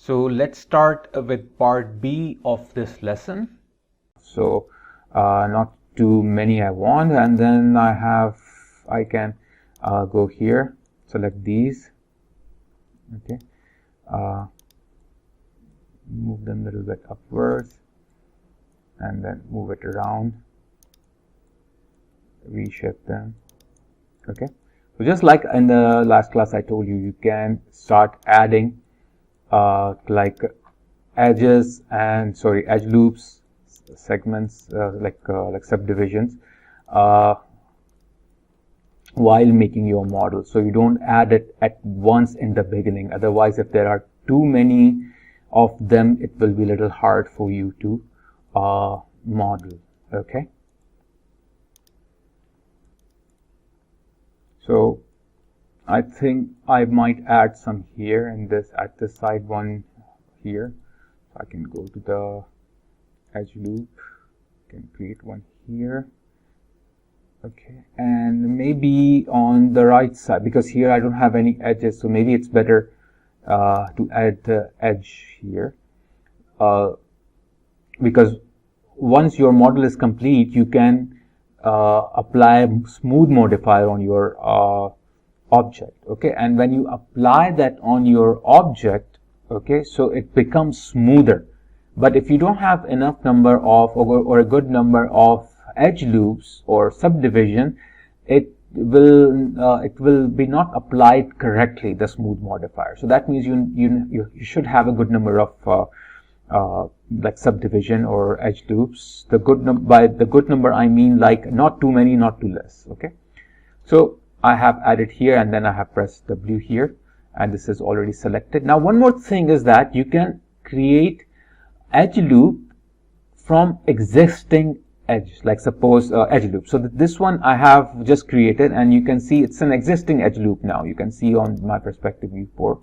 So let's start with part B of this lesson. So not too many I want, and then I can go here, select these, okay, move them a little bit upwards, and then move it around, reshape them. Okay, so just like in the last class I told you, you can start adding like edge loops, segments, like subdivisions while making your model. So you don't add it at once in the beginning. Otherwise, if there are too many of them, it will be a little hard for you to model. Okay. So I think I might add some here and this at the side one here. So I can go to the edge loop, can create one here. Okay, and maybe on the right side, because here I don't have any edges, so maybe it's better to add the edge here, because once your model is complete, you can apply smooth modifier on your object. Okay, and when you apply that on your object, okay, so it becomes smoother. But if you don't have enough number of or a good number of edge loops or subdivision, it will be not applied correctly, the smooth modifier. So that means you should have a good number of like subdivision or edge loops. By the good number I mean like not too many, not too less. Okay, so I have added here, and then I have pressed W here, and this is already selected. Now one more thing is that you can create edge loop from existing edge, like suppose edge loop. So this one I have just created, and you can see it's an existing edge loop now. You can see on my perspective viewport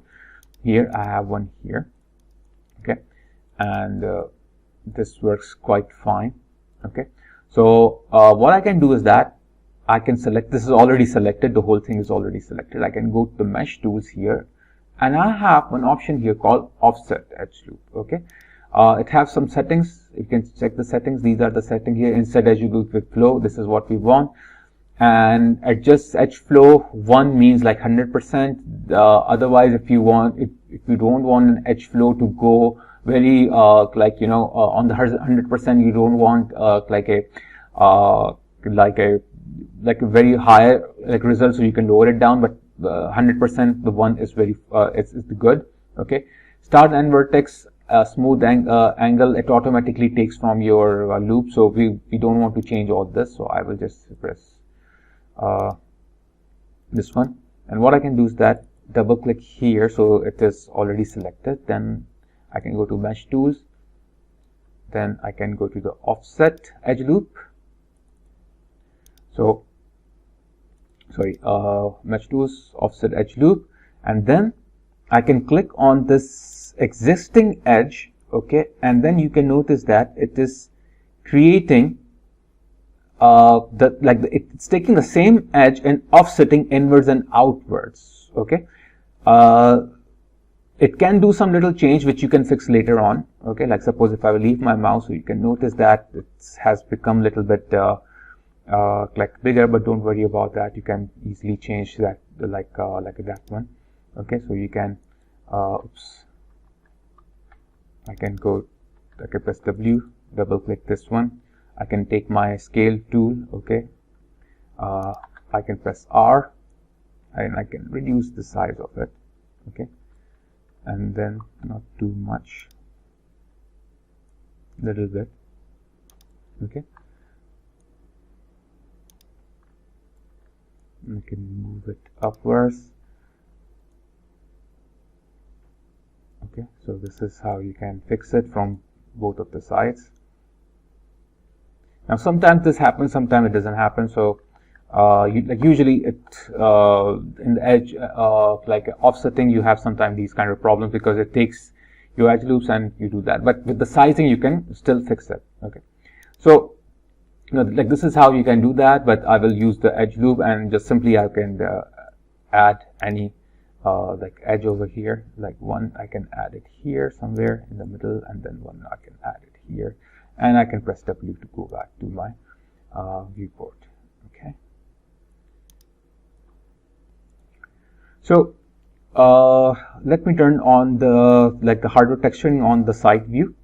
here, I have one here. Okay, and this works quite fine. Okay, so what I can do is that I can select, this is already selected, the whole thing is already selected. I can go to the mesh tools here, and I have an option here called offset edge loop. Okay, it has some settings. You can check the settings. These are the settings here. Instead edge loop with flow, this is what we want. And adjust edge flow 1 means like 100%. Otherwise, if you don't want an edge flow to go very like on the 100%, you don't want like a very high like result, so you can lower it down. But 100%, the one is very it's good. Okay, start and vertex smooth angle, it automatically takes from your loop, so we don't want to change all this. So I will just press this one, and what I can do is that double click here, so it is already selected. Then I can go to mesh tools, then I can go to the offset edge loop. So sorry, mesh tools, offset edge loop, and then I can click on this existing edge. Okay, and then you can notice that it is creating it's taking the same edge and offsetting inwards and outwards. Okay, it can do some little change which you can fix later on. Okay, like suppose if I will leave my mouse, so you can notice that it has become a little bit like bigger, but don't worry about that. You can easily change that like that one. Okay, so you can I can press W, double click this one. I can take my scale tool. Okay, I can press R, and I can reduce the size of it. Okay, and then not too much, little bit. Okay, I can move it upwards. Okay, so this is how you can fix it from both of the sides. Now sometimes this happens, sometimes it doesn't happen. So usually it in the edge like offsetting, you have sometimes these kind of problems because it takes your edge loops and you do that. But with the sizing, you can still fix it. Okay, so like this is how you can do that. But I will use the edge loop, and just simply I can add any like edge over here, like one I can add it here somewhere in the middle, and then one I can add it here, and I can press W to go back to my viewport. Okay, so let me turn on the hardware texturing on the side view,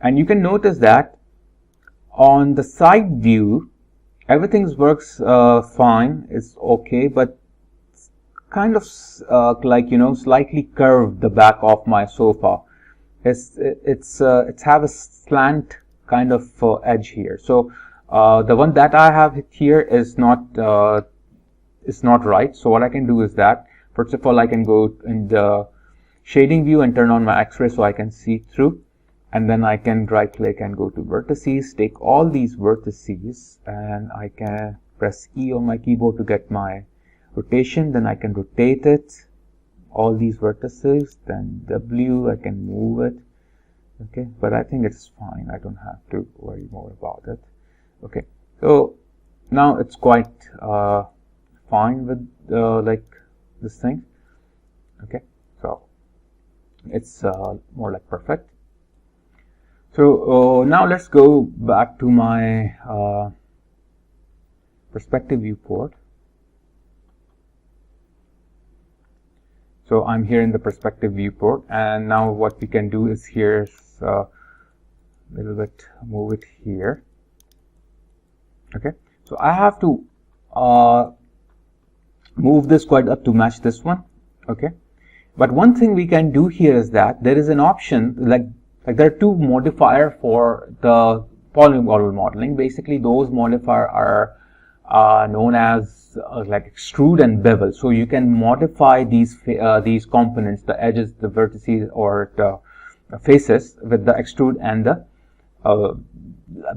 and you can notice that on the side view everything works fine, it's okay, but kind of like, you know, slightly curved the back of my sofa. It's have a slant kind of edge here. So the one that I have here is not right. So what I can do is that, first of all, I can go in the shading view and turn on my X-ray so I can see through, and then I can right click and go to vertices, take all these vertices, and I can press E on my keyboard to get my rotation. Then I can rotate it, all these vertices, then W, I can move it. Okay, but I think it's fine, I don't have to worry more about it. Okay, so now it's quite fine with like this thing. Okay, so it's more like perfect. So now let's go back to my perspective viewport. So I'm here in the perspective viewport, and now what we can do is here's a little bit move it here. Okay, so I have to move this quite up to match this one. Okay, but one thing we can do here is that there is an option, like there are two modifiers for the polygonal modeling. Basically those modifiers are known as like extrude and bevel. So you can modify these components, the edges, the vertices, or the faces with the extrude and the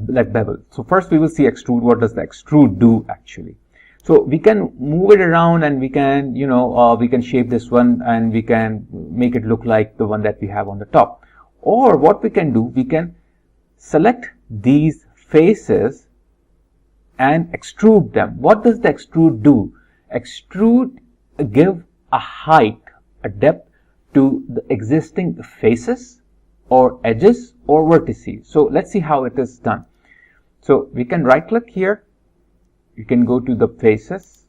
like bevel. So first we will see extrude. What does the extrude do actually? So we can move it around, and we can, you know, we can shape this one, and we can make it look like the one that we have on the top. Or what we can do, we can select these faces and extrude them. What does the extrude do? Extrude give a height, a depth to the existing faces or edges or vertices. So let's see how it is done. So we can right click here, you can go to the faces,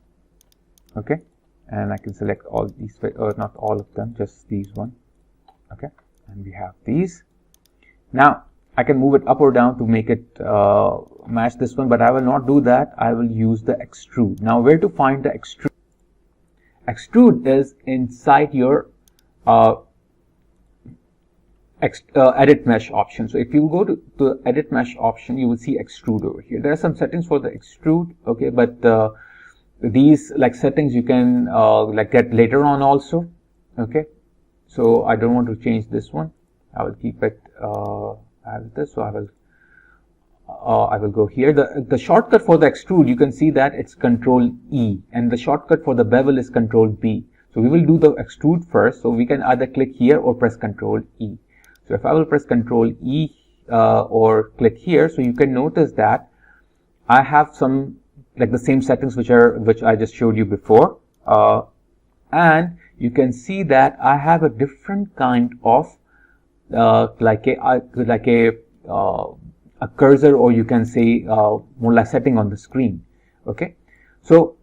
okay, and I can select all these, or not all of them, just these one. Okay, and we have these. Now I can move it up or down to make it match this one, but I will not do that. I will use the extrude. Now where to find the extrude? Extrude is inside your edit mesh option. So if you go to the edit mesh option, you will see extrude over here. There are some settings for the extrude, okay, but these like settings you can like get later on also. Okay, so I don't want to change this one. I will keep it as this. So I will go here. The shortcut for the extrude, you can see that it's Control E, and the shortcut for the bevel is Control B. So we will do the extrude first. So we can either click here or press Control E. So if I will press Control E or click here, so you can notice that I have some like the same settings which I just showed you before, and you can see that I have a different kind of like a cursor, or you can say more like setting on the screen. Okay, so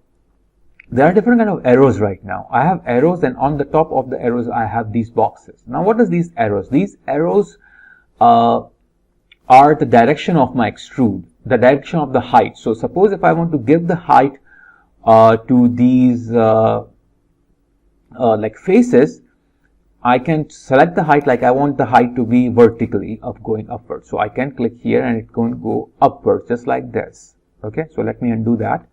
there are different kind of arrows right now. I have arrows, and on the top of the arrows I have these boxes. Now what is these arrows? These arrows are the direction of my extrude, the direction of the height. So suppose if I want to give the height to these like faces, I can select the height, like I want the height to be vertically up, going upward. So I can click here and it's going to go upward just like this. Okay, so let me undo that.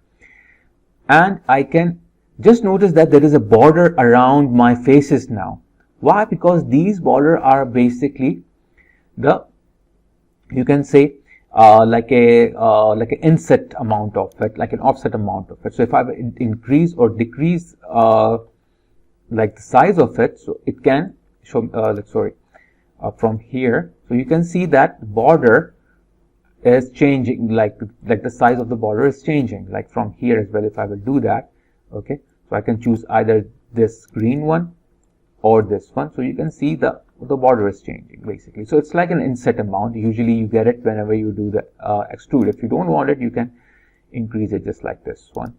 And I can just notice that there is a border around my faces now. Why? Because these borders are basically the, you can say like a inset amount of it, like an offset amount of it. So if I increase or decrease like the size of it, so it can show from here. So you can see that the border is changing, like the size of the border is changing, like from here as well. If I will do that, okay, so I can choose either this green one or this one. So you can see the border is changing basically. So it's like an inset amount. Usually you get it whenever you do the extrude. If you don't want it, you can increase it just like this one,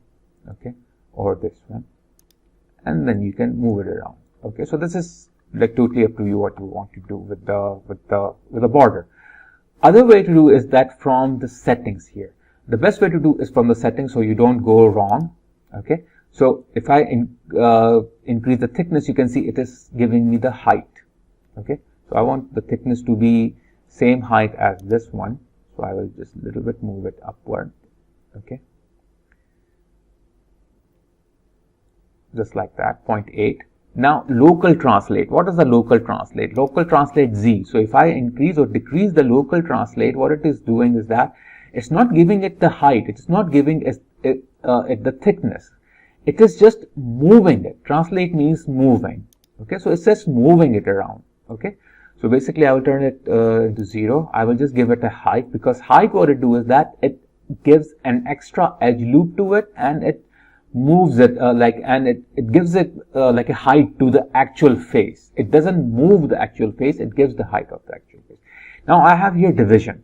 okay, or this one, and then you can move it around. Okay, so this is like totally up to you what you want to do with the border. Other way to do is that from the settings here. The best way to do is from the settings so you don't go wrong. Okay, so if I increase the thickness, you can see it is giving me the height. Okay, so I want the thickness to be same height as this one, so I will just a little bit move it upward. Okay, just like that, 0.8. Now local translate. What is the local translate? Local translate Z. So if I increase or decrease the local translate, what it is doing is that it's not giving it the height, it is not giving it the thickness, it is just moving it. Translate means moving. Okay, so it's just moving it around. Okay, so basically I will turn it into 0. I will just give it a height, because height, what it do is that it gives an extra edge loop to it, and it moves it it gives it like a height to the actual face. It doesn't move the actual face, it gives the height of the actual face. Now I have here division.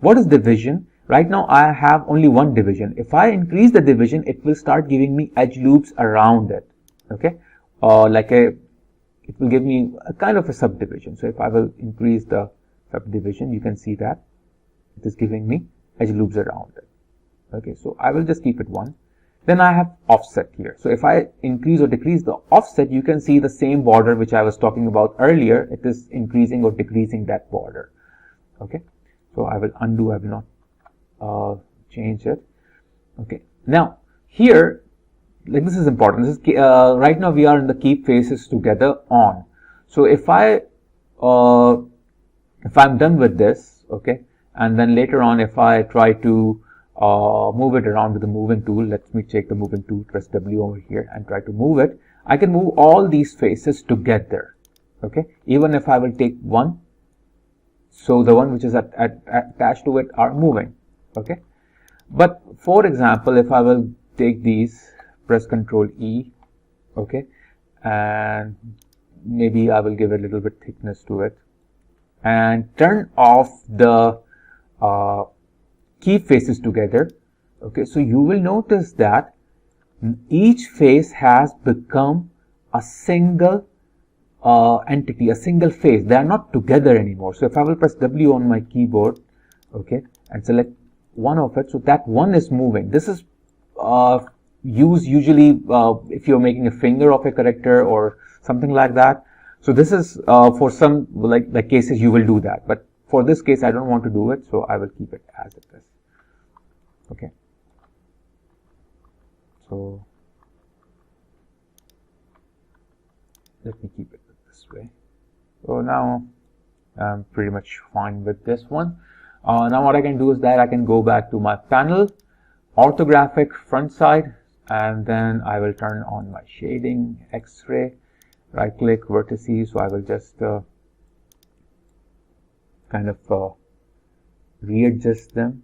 What is division? Right now I have only one division. If I increase the division, it will start giving me edge loops around it. Okay, it will give me a kind of a subdivision. So if I will increase the subdivision, you can see that it is giving me edge loops around it. Okay, so I will just keep it 1. Then I have offset here. So if I increase or decrease the offset, you can see the same border which I was talking about earlier. It is increasing or decreasing that border. Okay, so I will undo, I will not change it. Okay, now here, like this is important. This is right now we are in the keep faces together on. So if I'm done with this, okay, and then later on if I try to move it around with the moving tool, let me take the moving tool, press W over here and try to move it, I can move all these faces together. Okay, even if I will take one, so the one which is attached to it are moving. Okay, but for example, if I will take these, press Ctrl E, okay, and maybe I will give a little bit thickness to it and turn off the keep faces together. Okay, so you will notice that each face has become a single entity, a single face. They are not together anymore. So if I will press W on my keyboard, okay, and select one of it, so that one is moving. This is used usually if you're making a finger of a character or something like that. So this is for some like cases you will do that, but for this case I don't want to do it, so I will keep it as it is. Okay, so let me keep it this way. So now I'm pretty much fine with this one. Now what I can do is that I can go back to my panel, orthographic front side, and then I will turn on my shading, X-ray, right click, vertices. So I will just kind of readjust them,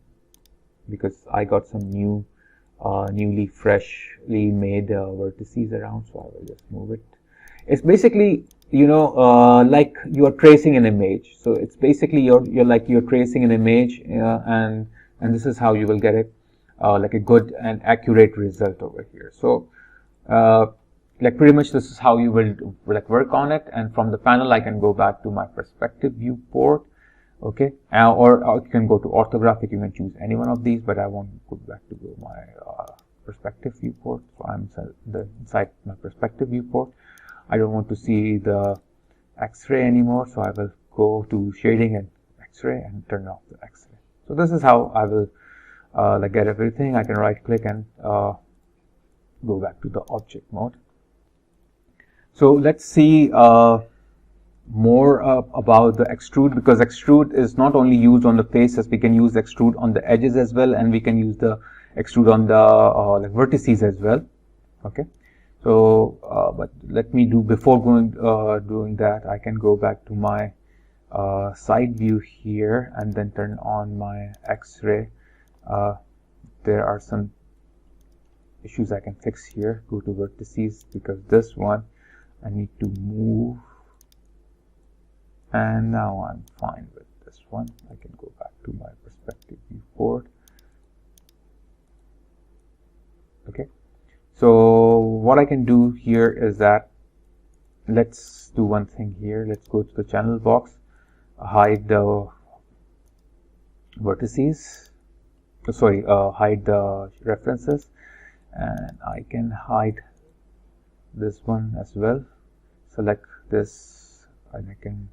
because I got some newly freshly made vertices around, so I will just move it. It's basically, you know, like you are tracing an image. So it's basically you're tracing an image, and this is how you will get it like a good and accurate result over here. So like pretty much this is how you will like work on it. And from the panel I can go back to my perspective viewport. Okay, or you can go to orthographic. You can choose any one of these, but I want to go back to my perspective viewport. So I'm inside my perspective viewport. I don't want to see the X-ray anymore, so I will go to shading and X-ray and turn off the X-ray. So this is how I will like get everything. I can right click and go back to the object mode. So let's see more about the extrude, because extrude is not only used on the faces, we can use extrude on the edges as well, and we can use the extrude on the like vertices as well. Okay, so but let me do, before doing that, I can go back to my side view here and then turn on my X-ray. There are some issues I can fix here. Go to vertices, because this one I need to move, and now I'm fine with this one. I can go back to my perspective viewport. Okay, so what I can do here is that, let's do one thing here. Let's go to the channel box, hide the vertices, hide the references, and I can hide this one as well. Select this, and I can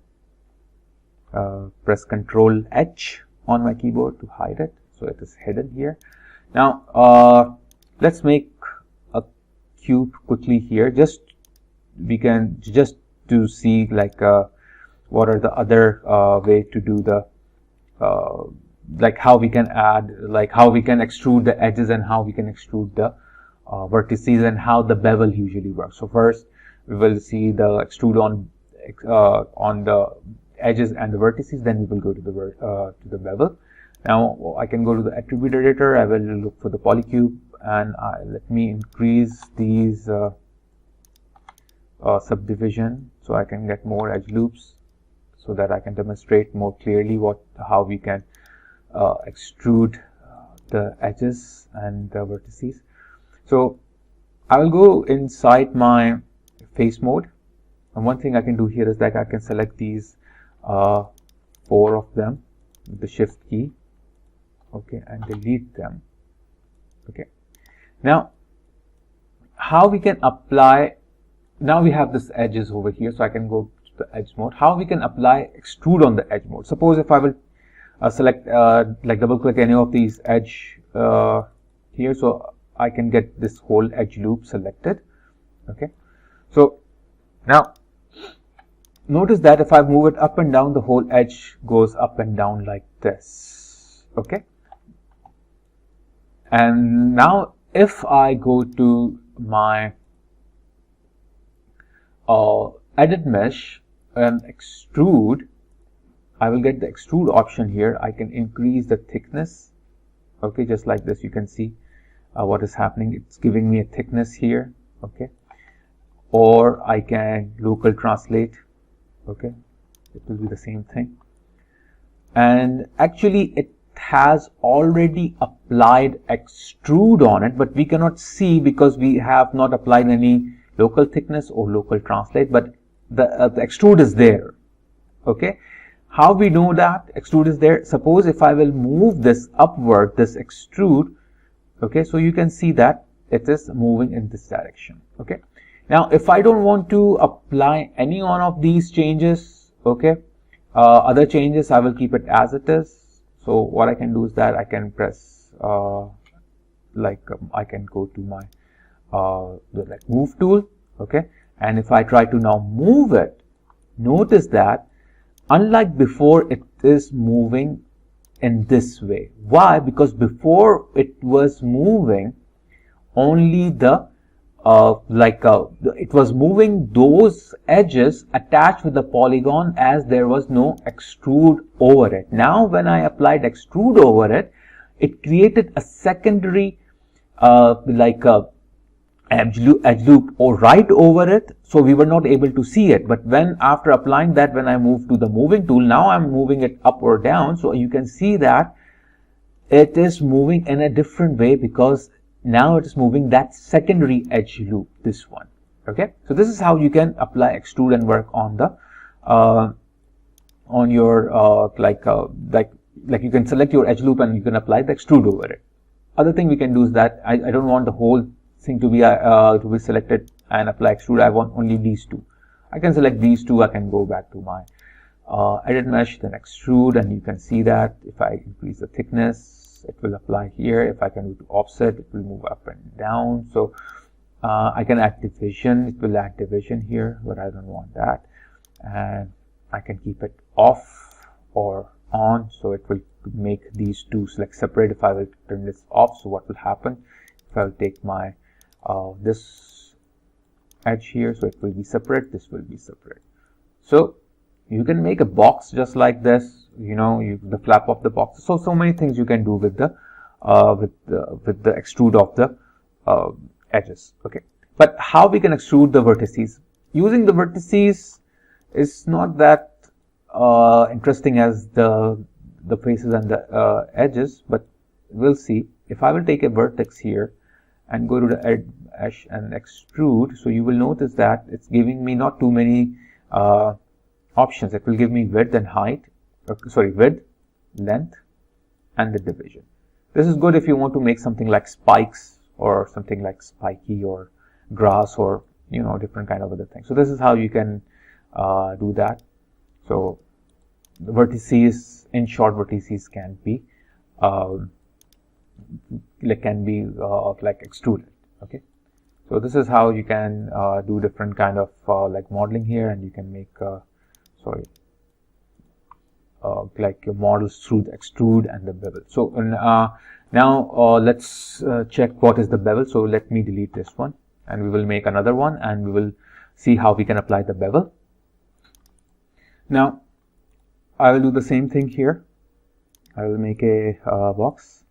press Ctrl H on my keyboard to hide it, so it is hidden here. Now let's make a cube quickly here. Just to see like what are the other way to do the like how we can add, like how we can extrude the edges and how we can extrude the vertices, and how the bevel usually works. So first we will see the extrude on the edges and the vertices, then we will go to the bevel. Now I can go to the attribute editor. I will look for the polycube, and let me increase these subdivision so I can get more edge loops, so that I can demonstrate more clearly how we can extrude the edges and the vertices. So I will go inside my face mode, and one thing I can do here is that I can select these 4 of them with the shift key, okay, and delete them. Okay, now how we can apply, now we have this edges over here, so I can go to the edge mode. How we can apply extrude on the edge mode? Suppose if I will select like double click any of these edge here, so I can get this whole edge loop selected. Okay, so now notice that if I move it up and down, the whole edge goes up and down like this. Okay, and now if I go to my edit mesh and extrude, I will get the extrude option here. I can increase the thickness. Okay, just like this, you can see what is happening. It's giving me a thickness here. Okay, or I can local translate. Okay, it will be the same thing, and actually it has already applied extrude on it, but we cannot see because we have not applied any local thickness or local translate, but the extrude is there. Okay, how we know that extrude is there? Suppose if I will move this upward, this extrude, okay, so you can see that it is moving in this direction. Okay, now if I don't want to apply any one of these changes, okay, other changes, I will keep it as it is. So what I can do is that I can press I can go to my the move tool. Okay, and if I try to now move it, notice that unlike before, it is moving in this way. Why? Because before it was moving only the it was moving those edges attached with the polygon as there was no extrude over it. Now when I applied extrude over it, it created a secondary edge loop or right over it, so we were not able to see it. But when after applying that, when I move to the moving tool, now I'm moving it up or down, so you can see that it is moving in a different way, because now it is moving that secondary edge loop, this one. Okay, so this is how you can apply extrude and work on the on your like you can select your edge loop and you can apply the extrude over it. Other thing we can do is that I don't want the whole thing to be selected and apply extrude. I want only these two. I can select these two. I can go back to my edit mesh, then extrude, and you can see that if I increase the thickness, it will apply here. If I can do offset, it will move up and down. So I can add division. It will add division here, but I don't want that. And I can keep it off or on, so it will make these two like separate. If I will turn this off, so what will happen? If I will take my this edge here, so it will be separate, this will be separate. So you can make a box just like this, you know, the flap of the box. So many things you can do with the extrude of the edges. Okay, but how we can extrude the vertices? using the vertices is not that interesting as the faces and the edges, but we'll see. If I will take a vertex here and go to the edge and extrude, so you will notice that it's giving me not too many options. It will give me width and height, width, length, and the division. This is good if you want to make something like spikes or something like spiky or grass or different kind of other things. So this is how you can do that. So the vertices, in short, vertices can be like extruded. Okay, so this is how you can do different kind of like modeling here, and you can make like your models through the extrude and the bevel. So now let's check what is the bevel. So let me delete this one, and we will make another one, and we will see how we can apply the bevel. Now I will do the same thing here. I will make a box,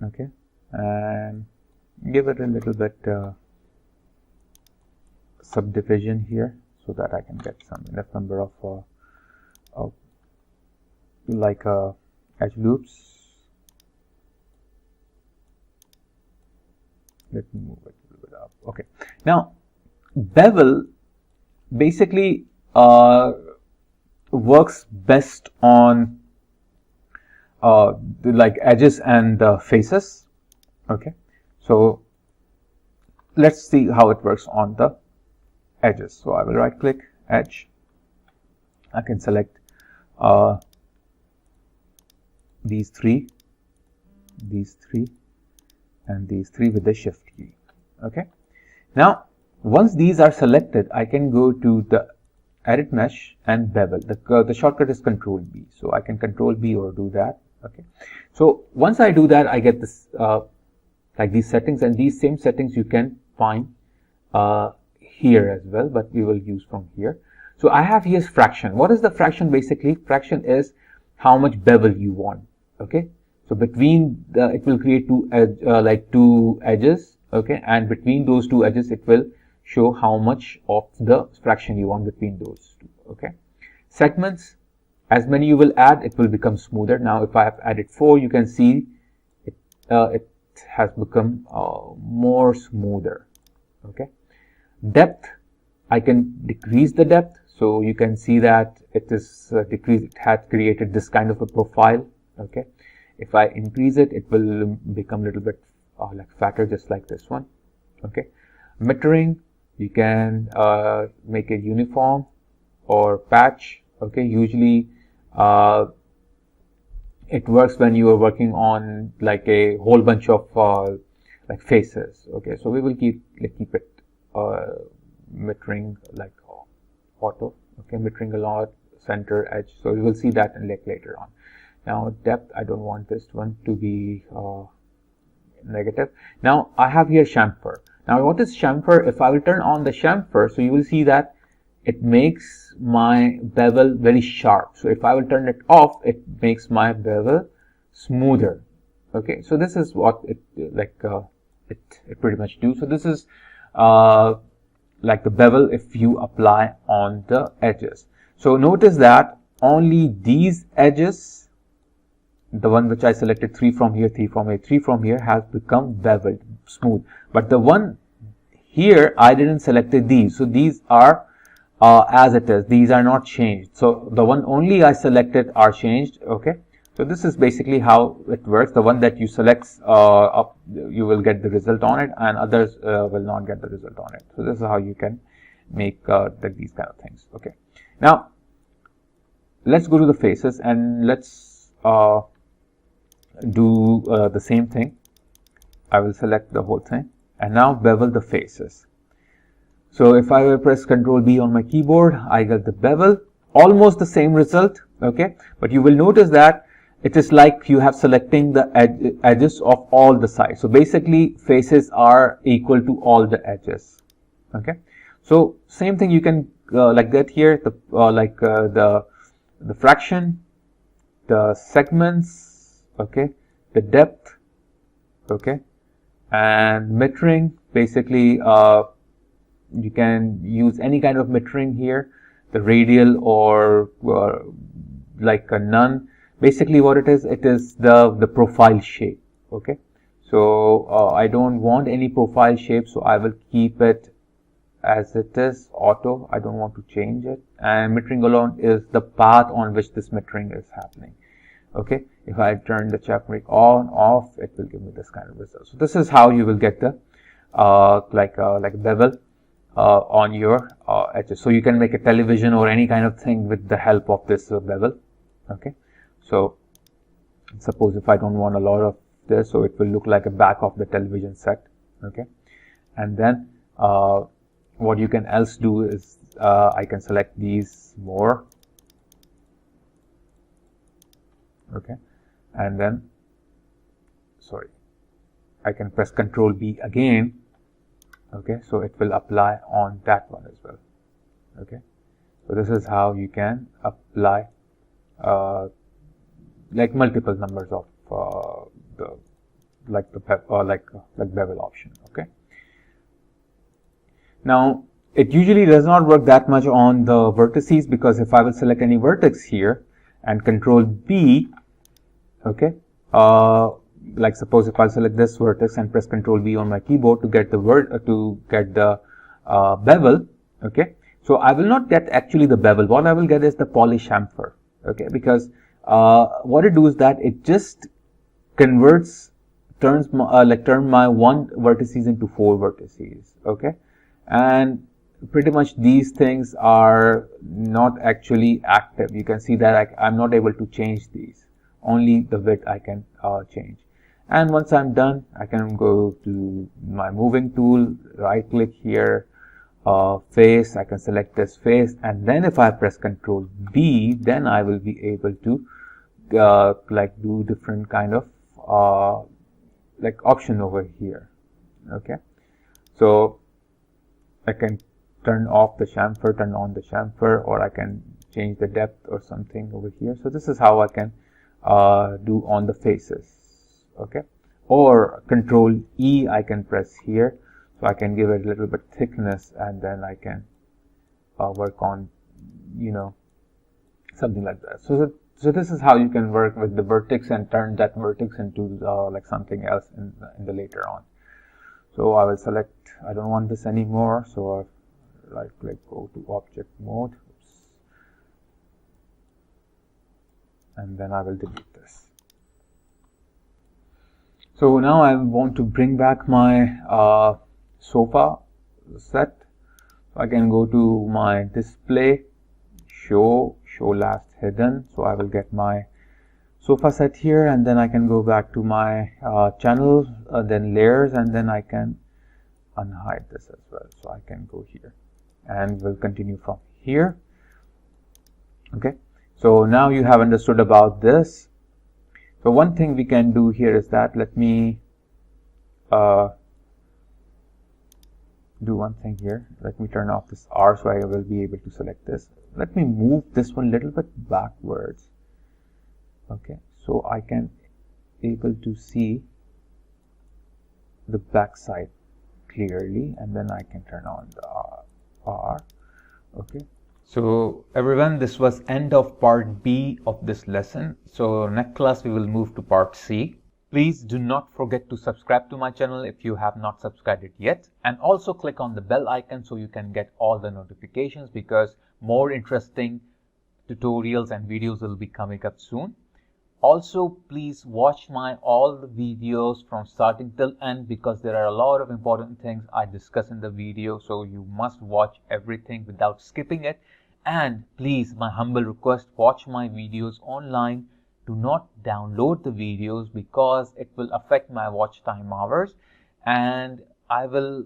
okay, and give it a little bit subdivision here, so that I can get some enough number of edge loops. Let me move it a little bit up. Okay, now bevel basically works best on like edges and faces. Okay, so let's see how it works on the edges. So I will right click edge. I can select these three, and these three with the shift key. Okay, now once these are selected, I can go to the edit mesh and bevel. The shortcut is Control B, so I can Control B or do that. Okay, so once I do that, I get this like these settings, and these same settings you can find here as well, but we will use from here. So I have here's fraction. What is the fraction? Basically, fraction is how much bevel you want. Okay, so between it will create two edges. Okay, and between those two edges, it will show how much of the fraction you want between those two. Okay, segments, as many you will add, it will become smoother. Now if I have added 4, you can see it has become more smoother. Okay, depth, I can decrease the depth, so you can see that it is decreased. It had created this kind of a profile. Okay, if I increase it, it will become a little bit like fatter, just like this one. Okay, metering, you can make it uniform or patch. Okay, usually it works when you are working on like a whole bunch of like faces. Okay, so we will keep it metering like auto. Okay, metering a lot, center, edge. So we will see that in later on. Now depth, I don't want this one to be negative. Now I have here chamfer. Now what is chamfer? If I will turn on the chamfer, so you will see that it makes my bevel very sharp. So if I will turn it off, it makes my bevel smoother. Okay, so this is what it it pretty much do. So this is like the bevel if you apply on the edges. So notice that only these edges, the one which I selected 3 from here, 3 from here, 3 from here, has become beveled, smooth. But the one here, I didn't select these. So these are as it is. These are not changed. So the one only I selected are changed. Okay. So this is basically how it works. The one that you select up, you will get the result on it, and others will not get the result on it. So this is how you can make these kind of things. Okay. Now let's go to the faces and let's do the same thing. I will select the whole thing and now bevel the faces. So if I will press Control B on my keyboard, I get the bevel, almost the same result. Okay, but you will notice that it is like you have selecting the edges of all the sides. So basically faces are equal to all the edges. Okay, so same thing you can like that here, the fraction, the segments, okay, the depth, okay, and metering, basically You can use any kind of metering here, the radial or like a none. Basically what it is the profile shape. Okay, so I don't want any profile shape, so I will keep it as it is, auto. I don't want to change it. And metering alone is the path on which this metering is happening. Okay, if I turn the checkmark on, off, it will give me this kind of result. So this is how you will get the like bevel on your edges. So you can make a television or any kind of thing with the help of this bevel. Okay, so suppose if I don't want a lot of this, so it will look like a back of the television set. Okay, and then what you can else do is I can select these more. Okay, and then sorry, I can press Ctrl B again. Okay, so it will apply on that one as well. Okay, so this is how you can apply like multiple numbers of the bevel option. Okay, now it usually does not work that much on the vertices, because if I will select any vertex here and Control B, okay, like suppose if I select this vertex and press Control B on my keyboard to get the bevel. Okay, so I will not get actually the bevel. What I will get is the poly chamfer. Okay, because what it do is that it just turn my one vertices into 4 vertices. Okay, and pretty much these things are not actually active. You can see that I'm not able to change these. Only the width I can change. And once I'm done, I can go to my moving tool, right click here, face. I can select this face, and then if I press Control B, then I will be able to like do different kind of like option over here. Okay, so I can turn off the chamfer, turn on the chamfer, or I can change the depth or something over here. So this is how I can do on the faces. Okay, or Control E I can press here, so I can give it a little bit thickness, and then I can work on, you know, something like that. So this is how you can work with the vertex and turn that vertex into like something else in the later on. So I will select, I don't want this anymore, so I right click, go to object mode. Oops. And then I will delete this. So now I want to bring back my sofa set. So I can go to my display, show last hidden. So I will get my sofa set here, and then I can go back to my channel, then layers, and then I can unhide this as well. So I can go here, and we'll continue from here. Okay, so now you have understood about this. So one thing we can do here is that, let me do one thing here. Let me turn off this R so I will be able to select this. Let me move this one a little bit backwards. Okay, so I can able to see the back side clearly, and then I can turn on the R. Okay. So everyone, this was end of part B of this lesson. So next class we will move to part C. Please do not forget to subscribe to my channel if you have not subscribed it yet, and also click on the bell icon so you can get all the notifications, because more interesting tutorials and videos will be coming up soon. Also, please watch my all the videos from starting till end, because there are a lot of important things I discuss in the video, so you must watch everything without skipping it. And please, my humble request, watch my videos online. Do not download the videos, because it will affect my watch time hours and I will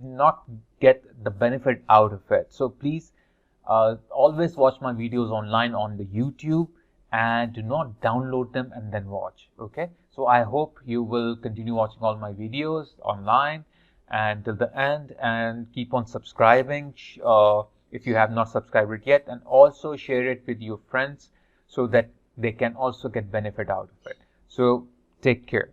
not get the benefit out of it. So please always watch my videos online on the YouTube, and do not download them and then watch. Okay, so I hope you will continue watching all my videos online and till the end, and keep on subscribing if you have not subscribed it yet, and also share it with your friends so that they can also get benefit out of it. So take care.